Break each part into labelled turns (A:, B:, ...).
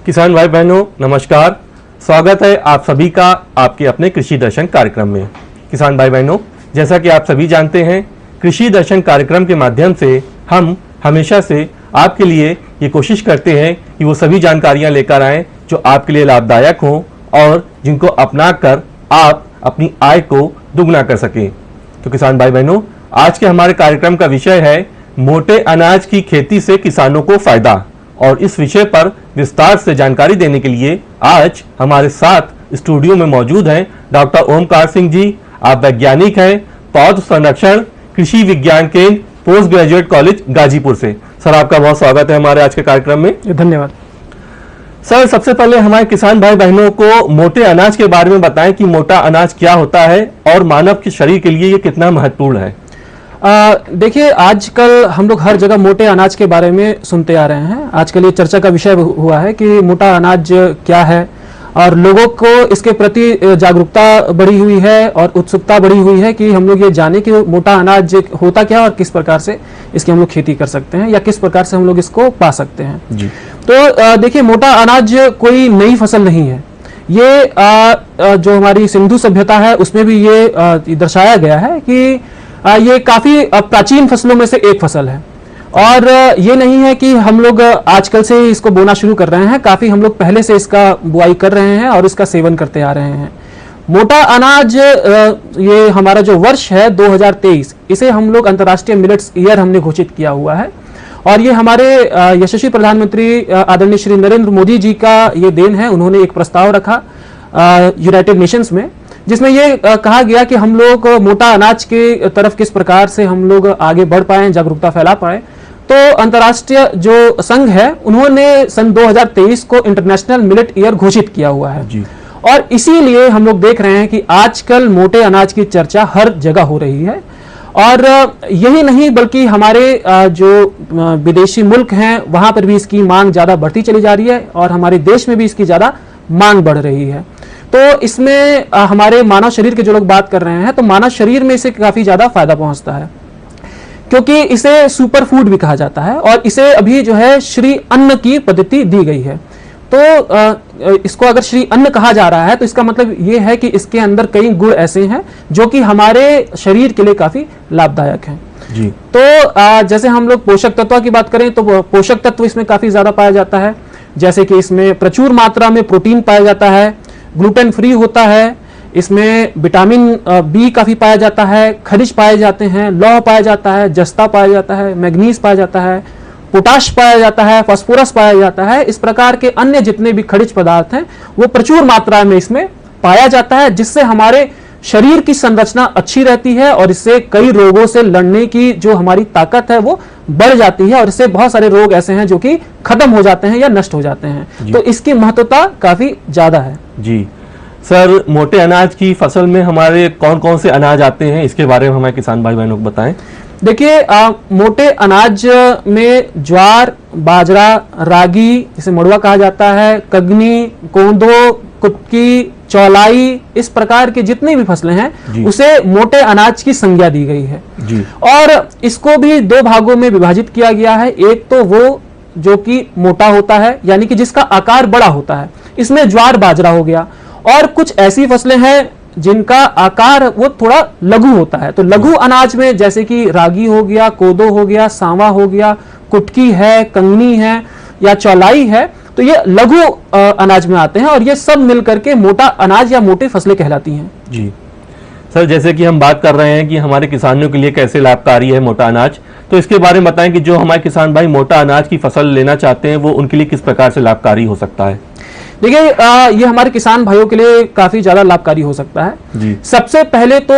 A: किसान भाई बहनों नमस्कार, स्वागत है आप सभी का आपके अपने कृषि दर्शन कार्यक्रम में। किसान भाई बहनों, जैसा कि आप सभी जानते हैं, कृषि दर्शन कार्यक्रम के माध्यम से हम हमेशा से आपके लिए ये कोशिश करते हैं कि वो सभी जानकारियां लेकर आएं जो आपके लिए लाभदायक हों और जिनको अपनाकर आप अपनी आय को दुगना कर सकें। तो किसान भाई बहनों, आज के हमारे कार्यक्रम का विषय है मोटे अनाज की खेती से किसानों को फायदा, और इस विषय पर विस्तार से जानकारी देने के लिए आज हमारे साथ स्टूडियो में मौजूद हैं डॉक्टर ओमकार सिंह जी। आप वैज्ञानिक हैं, पौध संरक्षण कृषि विज्ञान केंद्र पोस्ट ग्रेजुएट कॉलेज गाजीपुर से। सर, आपका बहुत स्वागत है हमारे आज के कार्यक्रम में।
B: धन्यवाद
A: सर, सबसे पहले हमारे किसान भाई बहनों को मोटे अनाज के बारे में बताएं कि मोटा अनाज क्या होता है और मानव के शरीर के लिए ये कितना महत्वपूर्ण है।
B: देखिए, आजकल हम लोग हर जगह मोटे अनाज के बारे में सुनते आ रहे हैं। आजकल ये चर्चा का विषय हुआ है कि मोटा अनाज क्या है, और लोगों को इसके प्रति जागरूकता बढ़ी हुई है और उत्सुकता बढ़ी हुई है कि हम लोग ये जाने कि मोटा अनाज होता क्या और किस प्रकार से इसकी हम लोग खेती कर सकते हैं या किस प्रकार से हम लोग इसको पा सकते हैं जी। तो देखिए, मोटा अनाज कोई नई फसल नहीं है। ये जो हमारी सिंधु सभ्यता है उसमें भी ये दर्शाया गया है कि ये काफी प्राचीन फसलों में से एक फसल है, और ये नहीं है कि हम लोग आजकल से इसको बोना शुरू कर रहे हैं। काफी हम लोग पहले से इसका बुआई कर रहे हैं और इसका सेवन करते आ रहे हैं। मोटा अनाज, ये हमारा जो वर्ष है 2023, इसे हम लोग अंतर्राष्ट्रीय मिलेट्स ईयर हमने घोषित किया हुआ है, और ये हमारे यशस्वी प्रधानमंत्री आदरणीय श्री नरेंद्र मोदी जी का ये देन है। उन्होंने एक प्रस्ताव रखा यूनाइटेड नेशंस में, जिसमें ये कहा गया कि हम लोग मोटा अनाज के तरफ किस प्रकार से हम लोग आगे बढ़ पाए, जागरूकता फैला पाए। तो अंतर्राष्ट्रीय जो संघ है उन्होंने सन 2023 को इंटरनेशनल मिलेट ईयर घोषित किया हुआ है जी। और इसीलिए हम लोग देख रहे हैं कि आजकल मोटे अनाज की चर्चा हर जगह हो रही है, और यही नहीं बल्कि हमारे जो विदेशी मुल्क हैं वहां पर भी इसकी मांग ज्यादा बढ़ती चली जा रही है, और हमारे देश में भी इसकी ज्यादा मांग बढ़ रही है। तो इसमें हमारे मानव शरीर के जो लोग बात कर रहे हैं, तो मानव शरीर में इसे काफी ज्यादा फायदा पहुंचता है, क्योंकि इसे सुपर फूड भी कहा जाता है, और इसे अभी जो है श्री अन्न की पद्धति दी गई है। तो इसको अगर श्री अन्न कहा जा रहा है तो इसका मतलब ये है कि इसके अंदर कई गुण ऐसे हैं जो कि हमारे शरीर के लिए काफी लाभदायक हैं जी। तो जैसे हम लोग पोषक तत्व की बात करें तो पोषक तत्व इसमें काफी ज्यादा पाया जाता है, जैसे कि इसमें प्रचुर मात्रा में प्रोटीन पाया जाता है, ग्लूटेन फ्री होता है, इसमें विटामिन बी काफी पाया जाता है, खनिज पाए जाते हैं, लौह पाया जाता है, जस्ता पाया जाता है, मैग्नीज पाया जाता है, पोटाश पाया जाता है, फास्फोरस पाया जाता है। इस प्रकार के अन्य जितने भी खनिज पदार्थ हैं वो प्रचुर मात्रा में इसमें पाया जाता है, जिससे हमारे शरीर की संरचना अच्छी रहती है, और इससे कई रोगों से लड़ने की जो हमारी ताकत है वो बढ़ जाती है, और इससे बहुत सारे रोग ऐसे हैं जो कि खत्म हो जाते हैं या नष्ट हो जाते हैं। तो इसकी महत्वता काफी ज्यादा है जी।
A: सर, मोटे अनाज की फसल में हमारे कौन कौन से अनाज आते हैं, इसके बारे में हमारे किसान भाई बहनों को बताएं।
B: देखिए, मोटे अनाज में ज्वार, बाजरा, रागी, इसे मड़ुआ कहा जाता है, कगनी, कोंदो, कुटकी, चौलाई, इस प्रकार के जितनी भी फसलें हैं उसे मोटे अनाज की संज्ञा दी गई है जी। और इसको भी दो भागों में विभाजित किया गया है। एक तो वो जो कि मोटा होता है, यानी कि जिसका आकार बड़ा होता है, इसमें ज्वार बाजरा हो गया, और कुछ ऐसी फसलें हैं जिनका आकार वो थोड़ा लघु होता है। तो लघु अनाज में जैसे कि रागी हो गया, कोदो हो गया, सांवा हो गया, कुटकी है, कंगनी है या चौलाई है, तो ये लघु अनाज में आते हैं, और ये सब मिलकर के मोटा अनाज या मोटी फसलें कहलाती हैं
A: जी। सर, जैसे कि हम बात कर रहे हैं कि हमारे किसानों के लिए कैसे लाभकारी है मोटा अनाज, तो इसके बारे में बताएं कि जो हमारे किसान भाई मोटा अनाज की फसल लेना चाहते हैं वो उनके लिए किस प्रकार से लाभकारी हो सकता है।
B: देखिए, ये हमारे किसान भाइयों के लिए काफी ज्यादा लाभकारी हो सकता है जी। सबसे पहले तो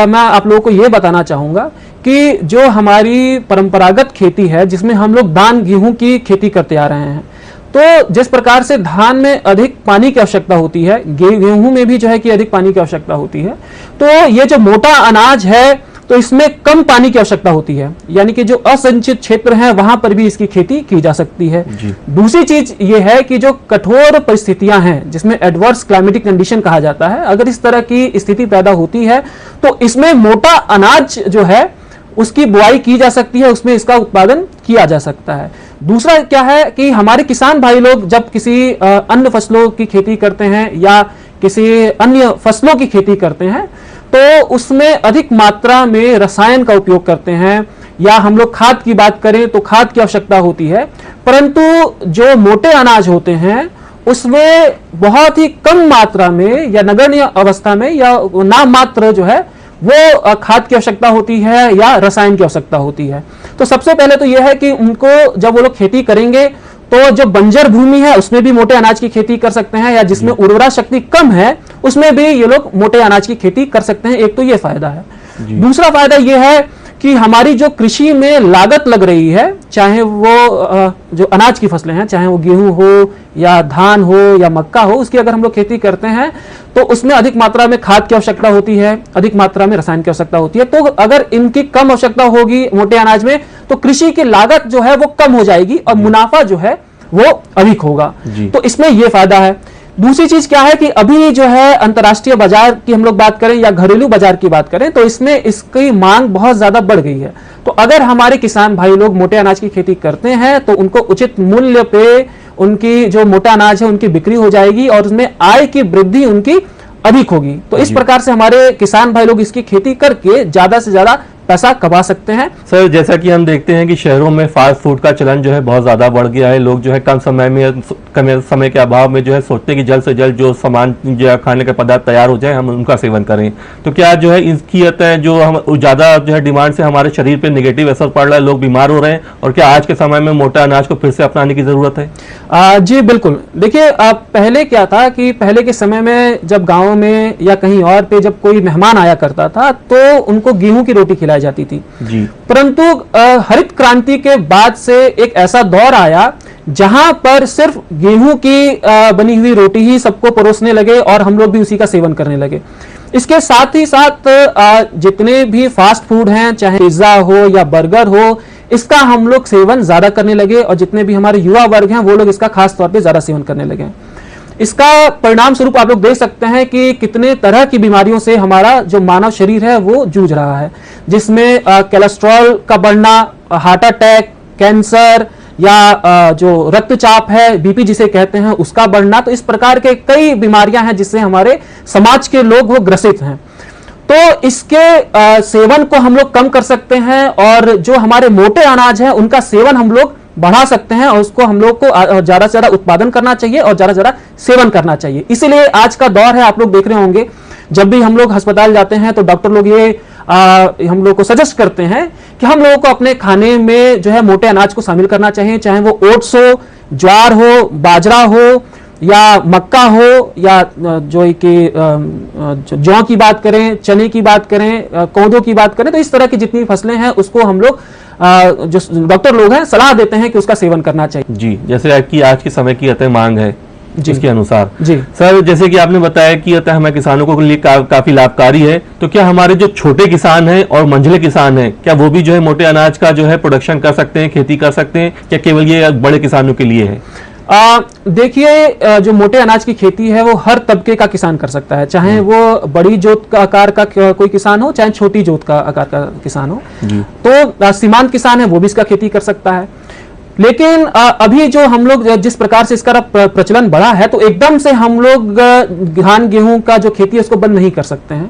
B: मैं आप लोगों को ये बताना चाहूंगा कि जो हमारी परंपरागत खेती है, जिसमें हम लोग धान गेहूं की खेती करते आ रहे हैं, तो जिस प्रकार से धान में अधिक पानी की आवश्यकता होती है, गेहूं में भी जो है कि अधिक पानी की आवश्यकता होती है, तो ये जो मोटा अनाज है तो इसमें कम पानी की आवश्यकता होती है, यानी कि जो असिंचित क्षेत्र है वहां पर भी इसकी खेती की जा सकती है। दूसरी चीज ये है कि जो कठोर परिस्थितियां हैं, जिसमें एडवर्स क्लाइमेटिक कंडीशन कहा जाता है, अगर इस तरह की स्थिति पैदा होती है तो इसमें मोटा अनाज जो है उसकी बुआई की जा सकती है, उसमें इसका उत्पादन किया जा सकता है। दूसरा क्या है कि हमारे किसान भाई लोग जब किसी अन्य फसलों की खेती करते हैं या किसी अन्य फसलों की खेती करते हैं तो उसमें अधिक मात्रा में रसायन का उपयोग करते हैं, या हम लोग खाद की बात करें तो खाद की आवश्यकता होती है। परंतु जो मोटे अनाज होते हैं उसमें बहुत ही कम मात्रा में या नगण्य अवस्था में या नाम मात्र जो है वो खाद की आवश्यकता होती है या रसायन की आवश्यकता होती है। तो सबसे पहले तो यह है कि उनको जब वो लोग खेती करेंगे तो जो बंजर भूमि है उसमें भी मोटे अनाज की खेती कर सकते हैं, या जिसमें उर्वरा शक्ति कम है उसमें भी ये लोग मोटे अनाज की खेती कर सकते हैं। एक तो ये फायदा है। दूसरा फायदा ये है कि हमारी जो कृषि में लागत लग रही है, चाहे वो जो अनाज की फसलें हैं, चाहे वो गेहूं हो या धान हो या मक्का हो, उसकी अगर हम लोग खेती करते हैं तो उसमें अधिक मात्रा में खाद की आवश्यकता होती है, अधिक मात्रा में रसायन की आवश्यकता होती है। तो अगर इनकी कम आवश्यकता होगी मोटे अनाज में तो कृषि की लागत जो है वो कम हो जाएगी और मुनाफा जो है वो अधिक होगा। तो इसमें यह फायदा है। दूसरी चीज क्या है कि अभी जो है अंतर्राष्ट्रीय बाजार की हम लोग बात करें या घरेलू बाजार की बात करें तो इसमें इसकी मांग बहुत ज्यादा बढ़ गई है। तो अगर हमारे किसान भाई लोग मोटे अनाज की खेती करते हैं तो उनको उचित मूल्य पे उनकी जो मोटा अनाज है उनकी बिक्री हो जाएगी और उसमें आय की वृद्धि उनकी अधिक होगी। तो इस प्रकार से हमारे किसान भाई लोग इसकी खेती करके ज्यादा से ज्यादा पैसा कमा सकते हैं।
A: सर, जैसा कि हम देखते हैं कि शहरों में फास्ट फूड का चलन जो है बहुत ज्यादा बढ़ गया है। लोग जो है कम समय के अभाव में जो है सोचते हैं कि जल्द से जल्द जो सामान जो है खाने का पदार्थ तैयार हो जाए हम उनका सेवन करें। तो क्या जो है इसकी जो हम ज्यादा जो है डिमांड से हमारे शरीर पे नेगेटिव असर पड़ रहा है, लोग बीमार हो रहे हैं, और क्या आज के समय में मोटा अनाज को फिर से अपनाने की जरूरत है?
B: जी बिल्कुल। देखिए पहले क्या था कि पहले के समय में जब गाँव में या कहीं और पे जब कोई मेहमान आया करता था तो उनको गेहूं की रोटी खिलाई जाती थी
A: जी।
B: परंतु हरित क्रांति के बाद से एक ऐसा दौर आया जहां पर सिर्फ गेहूं की बनी हुई रोटी ही सबको परोसने लगे और हम लोग भी उसी का सेवन करने लगे। इसके साथ ही साथ जितने भी फास्ट फूड हैं, चाहे पिज्जा हो या बर्गर हो, इसका हम लोग सेवन ज्यादा करने लगे और जितने भी हमारे युवा वर्ग हैं वो लोग इसका खास तौर पे ज्यादा सेवन करने लगे। इसका परिणाम स्वरूप आप लोग देख सकते हैं कि कितने तरह की बीमारियों से हमारा जो मानव शरीर है वो जूझ रहा है, जिसमें कोलेस्ट्रॉल का बढ़ना, हार्ट अटैक, कैंसर या जो रक्तचाप है, बीपी जिसे कहते हैं, उसका बढ़ना। तो इस प्रकार के कई बीमारियां हैं जिससे हमारे समाज के लोग वो ग्रसित हैं। तो इसके सेवन को हम लोग कम कर सकते हैं और जो हमारे मोटे अनाज है उनका सेवन हम लोग बढ़ा सकते हैं और उसको हम लोग को ज्यादा से ज्यादा उत्पादन करना चाहिए और ज्यादा से ज्यादा सेवन करना चाहिए। इसीलिए आज का दौर है, आप लोग देख रहे होंगे जब भी हम लोग अस्पताल जाते हैं तो डॉक्टर लोग ये हम लोग को सजेस्ट करते हैं कि हम लोगों को अपने खाने में जो है मोटे अनाज को शामिल करना चाहिए, चाहे वो ओट्स हो, ज्वार हो, बाजरा हो या मक्का हो, या जो कि जौ की बात करें, चने की बात करें, कोदो की बात करें। तो इस तरह की जितनी फसलें हैं उसको हम लोग जो डॉक्टर लोग हैं सलाह देते हैं कि उसका सेवन करना चाहिए।
A: जी, जैसे आपकी आज के समय की मांग है इसके अनुसार।
B: जी
A: सर, जैसे कि आपने बताया कि हमें किसानों को लिए काफी लाभकारी है, तो क्या हमारे जो छोटे किसान हैं और मंझले किसान हैं क्या वो भी जो है मोटे अनाज का जो है प्रोडक्शन कर सकते हैं, खेती कर सकते हैं, क्या केवल ये बड़े किसानों के लिए है?
B: देखिए जो मोटे अनाज की खेती है वो हर तबके का किसान कर सकता है, चाहे वो बड़ी जोत का आकार का कोई किसान हो, चाहे छोटी जोत का आकार का किसान हो। तो सीमांत किसान है वो भी इसका खेती कर सकता है। लेकिन अभी जो हम लोग जिस प्रकार से इसका प्रचलन बढ़ा है तो एकदम से हम लोग धान गेहूं का जो खेती है उसको बंद नहीं कर सकते हैं।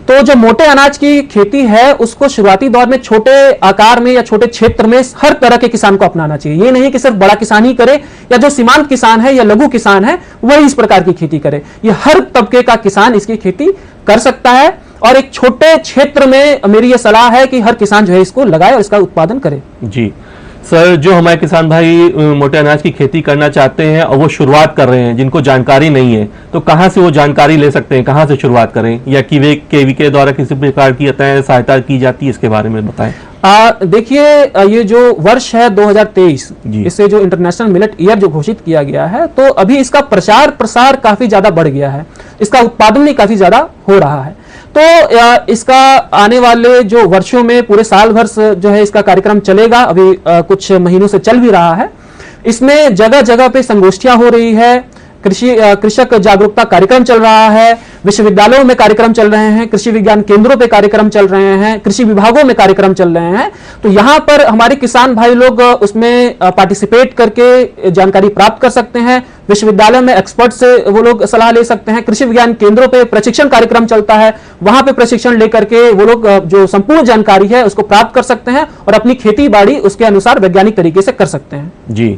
B: तो जो मोटे अनाज की खेती है उसको शुरुआती दौर में छोटे आकार में या छोटे क्षेत्र में हर तरह के किसान को अपनाना चाहिए। ये नहीं कि सिर्फ बड़ा किसान ही करे या जो सीमांत किसान है या लघु किसान है वही इस प्रकार की खेती करे। ये हर तबके का किसान इसकी खेती कर सकता है और एक छोटे क्षेत्र में मेरी ये सलाह है कि हर किसान जो है इसको लगाए और इसका उत्पादन करे।
A: जी सर, जो हमारे किसान भाई मोटे अनाज की खेती करना चाहते हैं और वो शुरुआत कर रहे हैं, जिनको जानकारी नहीं है, तो कहाँ से वो जानकारी ले सकते हैं, कहाँ से शुरुआत करें, या केवी के द्वारा किसी प्रकार की सहायता की जाती है, इसके बारे में बताएं।
B: देखिए ये जो वर्ष है 2023, इससे जो इंटरनेशनल मिलेट ईयर जो घोषित किया गया है तो अभी इसका प्रचार प्रसार काफी ज्यादा बढ़ गया है, इसका उत्पादन भी काफी ज्यादा हो रहा है। तो इसका आने वाले जो वर्षों में पूरे साल भर जो है इसका कार्यक्रम चलेगा, अभी कुछ महीनों से चल भी रहा है। इसमें जगह जगह पे संगोष्ठियां हो रही है, कृषक जागरूकता कार्यक्रम चल रहा है, विश्वविद्यालयों में कार्यक्रम चल रहे हैं, कृषि विज्ञान केंद्रों पे कार्यक्रम चल रहे हैं, कृषि विभागों में कार्यक्रम चल रहे हैं। तो यहाँ पर हमारे किसान भाई लोग उसमें पार्टिसिपेट करके जानकारी प्राप्त कर सकते हैं। विश्वविद्यालय में एक्सपर्ट से वो लोग सलाह ले सकते हैं। कृषि विज्ञान केंद्रों पे प्रशिक्षण कार्यक्रम चलता है, वहां पे प्रशिक्षण लेकर के वो लोग जो संपूर्ण जानकारी है उसको प्राप्त कर सकते हैं और अपनी खेती बाड़ी उसके अनुसार वैज्ञानिक तरीके से कर सकते हैं।
A: जी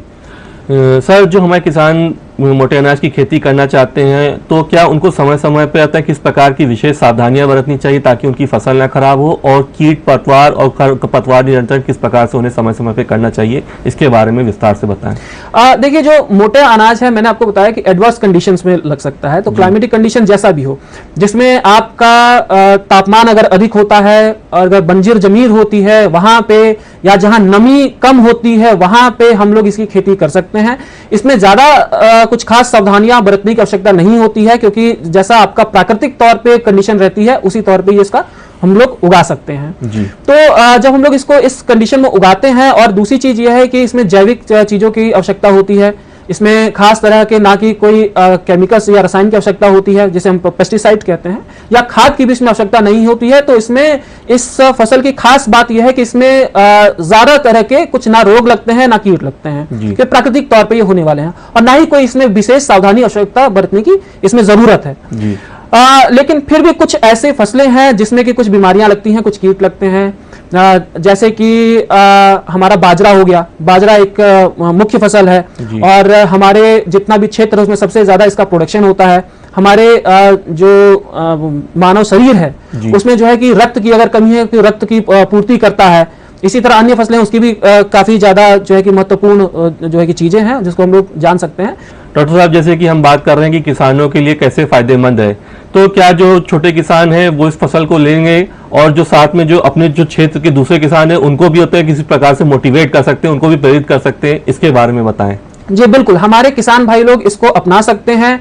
A: सर, जो हमारे किसान मोटे अनाज की खेती करना चाहते हैं तो क्या उनको समय समय पर आता है किस प्रकार की विशेष सावधानियां बरतनी चाहिए ताकि उनकी फसल ना खराब हो, और कीट पतवार और पतवार नियंत्रण किस प्रकार से उन्हें समय समय पर करना चाहिए, इसके बारे में विस्तार से बताएं।
B: देखिए, जो मोटे अनाज है मैंने आपको बताया कि एडवर्स कंडीशंस में लग सकता है, तो क्लाइमेटिक कंडीशन जैसा भी हो, जिसमें आपका तापमान अगर अधिक होता है और अगर बंजर जमीन होती है वहां पे, या जहां नमी कम होती है वहां पे हम लोग इसकी खेती कर सकते हैं। इसमें ज्यादा कुछ खास सावधानियां बरतने की आवश्यकता नहीं होती है, क्योंकि जैसा आपका प्राकृतिक तौर पे कंडीशन रहती है उसी तौर पे इसका हम लोग उगा सकते हैं जी। तो जब हम लोग इसको इस कंडीशन में उगाते हैं, और दूसरी चीज यह है कि इसमें जैविक चीजों की आवश्यकता होती है, इसमें खास तरह के ना कि कोई केमिकल्स या रसायन की आवश्यकता होती है जिसे हम पेस्टिसाइड कहते हैं, या खाद की भी इसमें आवश्यकता नहीं होती है। तो इसमें इस फसल की खास बात यह है कि इसमें ज्यादा तरह के कुछ ना रोग लगते हैं ना कीट लगते हैं, कि प्राकृतिक तौर पे ये होने वाले हैं, और ना ही कोई इसमें विशेष सावधानी आवश्यकता बरतने की इसमें जरूरत है जी। लेकिन फिर भी कुछ ऐसे फसलें हैं जिसमें कि कुछ बीमारियां लगती हैं, कुछ कीट लगते हैं, जैसे कि हमारा बाजरा हो गया। बाजरा एक मुख्य फसल है और हमारे जितना भी क्षेत्र है उसमें सबसे ज्यादा इसका प्रोडक्शन होता है। हमारे जो मानव शरीर है उसमें जो है कि रक्त की अगर कमी है तो रक्त की पूर्ति करता है। इसी तरह अन्य फसलें उसकी भी काफी ज्यादा जो है कि महत्वपूर्ण जो है कि चीजें हैं जिसको हम लोग जान सकते हैं।
A: डॉक्टर साहब, जैसे कि हम बात कर रहे हैं कि किसानों के लिए कैसे फायदेमंद है, तो क्या जो छोटे किसान हैं वो इस फसल को लेंगे, और जो साथ में जो अपने जो क्षेत्र के दूसरे किसान हैं उनको भी होता है किसी प्रकार से मोटिवेट कर सकते हैं, उनको भी प्रेरित कर सकते हैं, इसके बारे में बताएं।
B: जी बिल्कुल, हमारे किसान भाई लोग इसको अपना सकते हैं,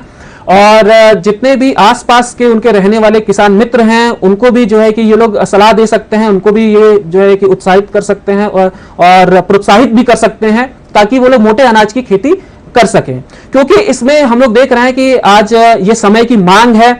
B: और जितने भी आसपास के उनके रहने वाले किसान मित्र हैं उनको भी जो है कि ये लोग सलाह दे सकते हैं, उनको भी ये जो है कि उत्साहित कर सकते हैं और प्रोत्साहित भी कर सकते हैं, ताकि वो लोग मोटे अनाज की खेती कर सकें। क्योंकि इसमें हम लोग देख रहे हैं कि आज ये समय की मांग है,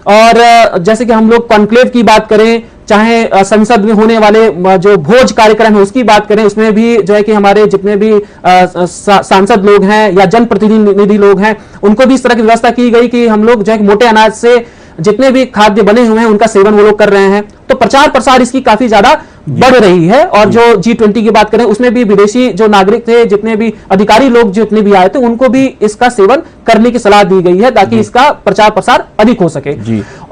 B: और जैसे कि हम लोग कॉन्क्लेव की बात करें, चाहे संसद में होने वाले जो भोज कार्यक्रम है उसकी बात करें, उसमें भी जो है कि हमारे जितने भी सांसद लोग हैं या जनप्रतिनिधि लोग हैं उनको भी इस तरह की व्यवस्था की गई कि हम लोग जो है मोटे अनाज से जितने भी खाद्य बने हुए हैं उनका सेवन वो लोग कर रहे हैं। तो प्रचार प्रसार इसकी काफी ज्यादा बढ़ रही है। और जो G20 की बात करें उसमें भी विदेशी जो नागरिक थे, जितने भी अधिकारी लोग जितने भी आए थे, उनको भी इसका सेवन करने की सलाह दी गई है ताकि इसका प्रचार प्रसार अधिक हो सके।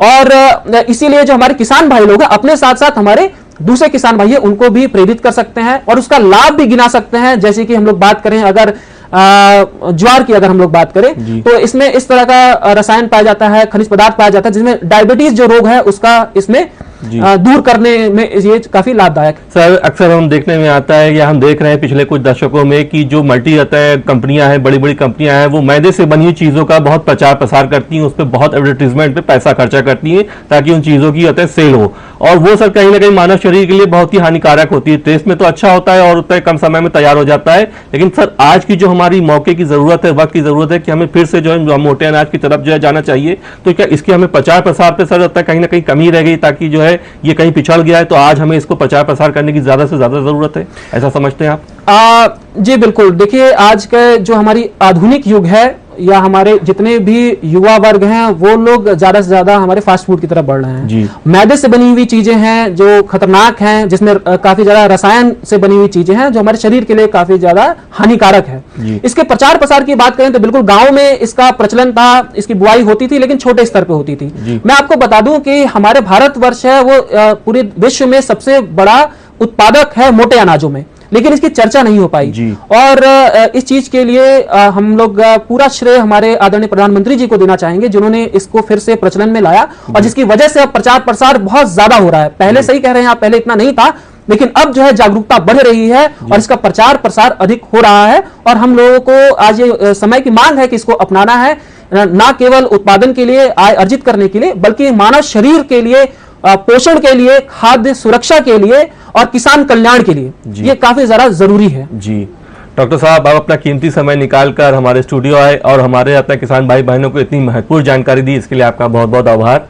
B: और इसीलिए जो हमारे किसान भाई लोग हैं अपने साथ साथ हमारे दूसरे किसान भाई उनको भी प्रेरित कर सकते हैं और उसका लाभ भी गिना सकते हैं। जैसे कि हम लोग बात करें अगर ज्वार की अगर हम लोग बात करें तो इसमें इस तरह का रसायन पाया जाता है, खनिज पदार्थ पाया जाता है, जिसमें डायबिटीज जो रोग है उसका इसमें दूर करने में ये काफी लाभदायक।
A: सर, अक्सर हम देखने में आता है या हम देख रहे हैं पिछले कुछ दशकों में कि जो मल्टी रहता है कंपनियां हैं, बड़ी बड़ी कंपनियां हैं, वो मैदे से बनी हुई चीजों का बहुत प्रचार प्रसार करती हैं, उस पर बहुत एडवर्टीजमेंट पे पैसा खर्चा करती हैं ताकि उन चीजों की होता है सेल हो, और वो सर कहीं ना कहीं मानव शरीर के लिए बहुत ही हानिकारक होती है। टेस्ट में तो अच्छा होता है और उतना कम समय में तैयार हो जाता है, लेकिन सर आज की जो हमारी मौके की जरूरत है, वक्त की जरूरत है कि हमें फिर से जो है मोटे अनाज की तरफ जो है जाना चाहिए। तो क्या इसके हमें प्रचार प्रसार पे सर होता है कहीं ना कहीं कमी रह गई, ताकि जो है ये कहीं पिछड़ गया है, तो आज हमें इसको प्रचार प्रसार करने की ज्यादा से ज्यादा जरूरत है, ऐसा समझते हैं आप?
B: जी बिल्कुल। देखिए, आज का जो हमारी आधुनिक युग है या हमारे जितने भी युवा वर्ग हैं वो लोग ज्यादा से ज्यादा हमारे फास्ट फूड की तरफ बढ़ रहे हैं। मैदे से बनी हुई चीजें हैं जो खतरनाक हैं, जिसमें काफी ज्यादा रसायन से बनी हुई चीजें हैं जो हमारे शरीर के लिए काफी ज्यादा हानिकारक है। इसके प्रचार प्रसार की बात करें तो बिल्कुल गांव में इसका प्रचलन था, इसकी बुआई होती थी लेकिन छोटे स्तर पे होती थी। मैं आपको बता दूं कि हमारे भारतवर्ष है वो पूरे विश्व में सबसे बड़ा उत्पादक है मोटे अनाजों में, लेकिन इसकी चर्चा नहीं हो पाई। और इस चीज के लिए हम लोग पूरा श्रेय हमारे आदरणीय प्रधानमंत्री जी को देना चाहेंगे जिन्होंने इसको फिर से प्रचलन में लाया, और जिसकी वजह से अब प्रचार प्रसार बहुत ज्यादा हो रहा है। पहले सही कह रहे हैं आप, पहले इतना नहीं था, लेकिन अब जो है जागरूकता बढ़ रही है और इसका प्रचार प्रसार अधिक हो रहा है। और हम लोगों को आज ये समय की मांग है कि इसको अपनाना है, ना केवल उत्पादन के लिए, आय अर्जित करने के लिए, बल्कि मानव शरीर के लिए, पोषण के लिए, खाद्य सुरक्षा के लिए और किसान कल्याण के लिए ये काफी ज्यादा जरूरी है।
A: जी, डॉक्टर साहब, आप अपना कीमती समय निकालकर हमारे स्टूडियो आए और हमारे अपने किसान भाई बहनों को इतनी महत्वपूर्ण जानकारी दी, इसके लिए आपका बहुत बहुत आभार।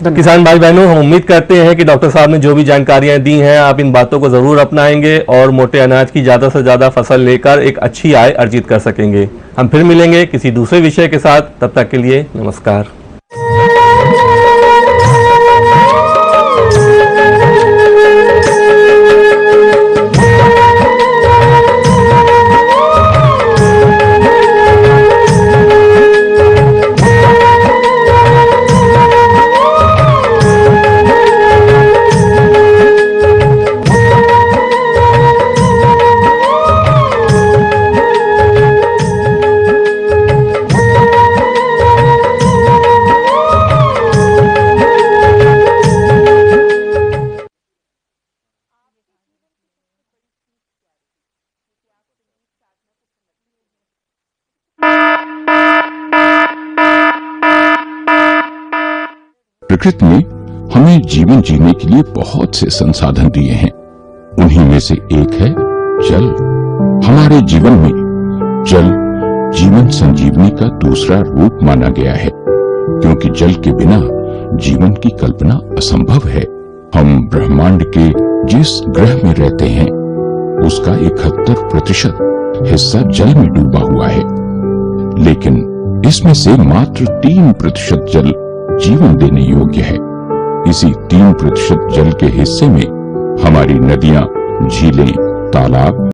A: किसान भाई बहनों, हम उम्मीद करते हैं कि डॉक्टर साहब ने जो भी जानकारियां दी हैं आप इन बातों को जरूर अपनाएंगे और मोटे अनाज की ज्यादा से ज्यादा फसल लेकर एक अच्छी आय अर्जित कर सकेंगे। हम फिर मिलेंगे किसी दूसरे विषय के साथ, तब तक के लिए नमस्कार।
C: प्रकृति ने हमें जीवन जीने के लिए बहुत से संसाधन दिए हैं। उन्हीं में से एक है जल। हमारे जीवन में जल जीवन संजीवनी का दूसरा रूप माना गया है, क्योंकि जल के बिना जीवन की कल्पना असंभव है। हम ब्रह्मांड के जिस ग्रह में रहते हैं उसका 71% हिस्सा जल में डूबा हुआ है, लेकिन इसमें से मात्र 3% जल जीवन देने योग्य है। इसी 3% जल के हिस्से में हमारी नदियां, झीलें, तालाब